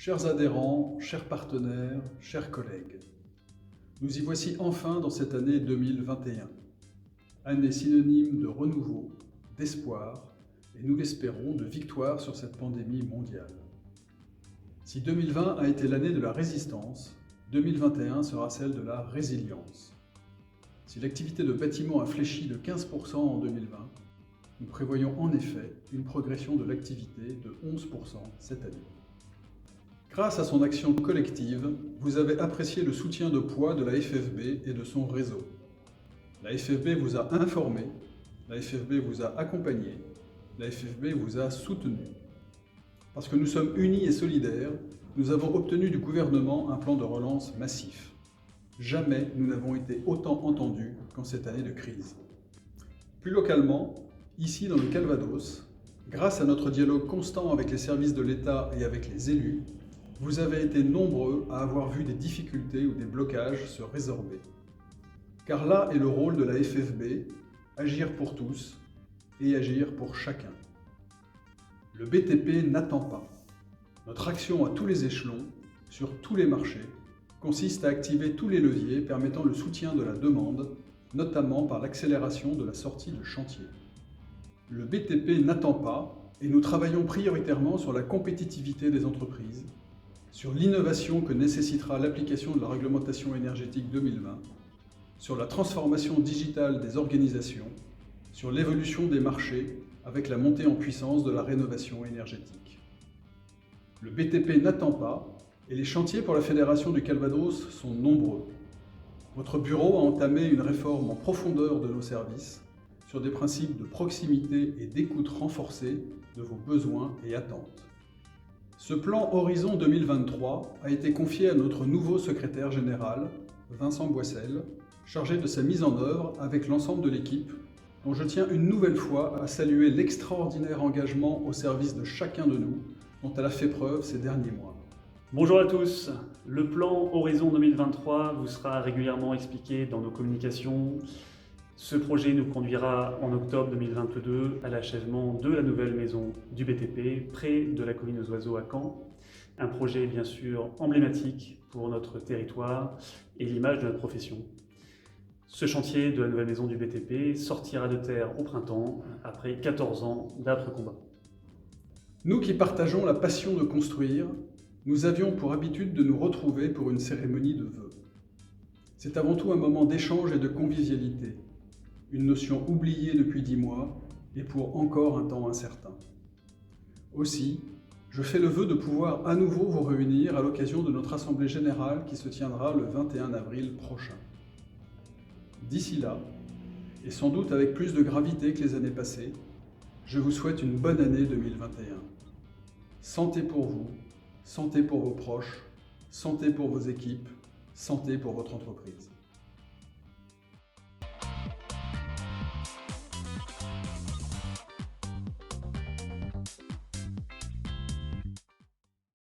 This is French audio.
Chers adhérents, chers partenaires, chers collègues, nous y voici enfin dans cette année 2021. Année synonyme de renouveau, d'espoir et nous l'espérons de victoire sur cette pandémie mondiale. Si 2020 a été l'année de la résistance, 2021 sera celle de la résilience. Si l'activité de bâtiment a fléchi de 15% en 2020, nous prévoyons en effet une progression de l'activité de 11% cette année. Grâce à son action collective, vous avez apprécié le soutien de poids de la FFB et de son réseau. La FFB vous a informé, la FFB vous a accompagné, la FFB vous a soutenu. Parce que nous sommes unis et solidaires, nous avons obtenu du gouvernement un plan de relance massif. Jamais nous n'avons été autant entendus qu'en cette année de crise. Plus localement, ici dans le Calvados, grâce à notre dialogue constant avec les services de l'État et avec les élus, vous avez été nombreux à avoir vu des difficultés ou des blocages se résorber. Car là est le rôle de la FFB, agir pour tous et agir pour chacun. Le BTP n'attend pas. Notre action à tous les échelons, sur tous les marchés, consiste à activer tous les leviers permettant le soutien de la demande, notamment par l'accélération de la sortie de chantier. Le BTP n'attend pas et nous travaillons prioritairement sur la compétitivité des entreprises, sur l'innovation que nécessitera l'application de la réglementation énergétique 2020, sur la transformation digitale des organisations, sur l'évolution des marchés avec la montée en puissance de la rénovation énergétique. Le BTP n'attend pas et les chantiers pour la Fédération du Calvados sont nombreux. Votre bureau a entamé une réforme en profondeur de nos services sur des principes de proximité et d'écoute renforcée de vos besoins et attentes. Ce plan Horizon 2023 a été confié à notre nouveau secrétaire général, Vincent Boissel, chargé de sa mise en œuvre avec l'ensemble de l'équipe, dont je tiens une nouvelle fois à saluer l'extraordinaire engagement au service de chacun de nous, dont elle a fait preuve ces derniers mois. Bonjour à tous, le plan Horizon 2023 vous sera régulièrement expliqué dans nos communications. Ce projet nous conduira en octobre 2022 à l'achèvement de la nouvelle maison du BTP, près de la colline aux oiseaux à Caen. Un projet bien sûr emblématique pour notre territoire et l'image de notre profession. Ce chantier de la nouvelle maison du BTP sortira de terre au printemps, après 14 ans d'âpres combats. Nous qui partageons la passion de construire, nous avions pour habitude de nous retrouver pour une cérémonie de vœux. C'est avant tout un moment d'échange et de convivialité, une notion oubliée depuis 10 mois et pour encore un temps incertain. Aussi, je fais le vœu de pouvoir à nouveau vous réunir à l'occasion de notre Assemblée Générale qui se tiendra le 21 avril prochain. D'ici là, et sans doute avec plus de gravité que les années passées, je vous souhaite une bonne année 2021. Santé pour vous, santé pour vos proches, santé pour vos équipes, santé pour votre entreprise.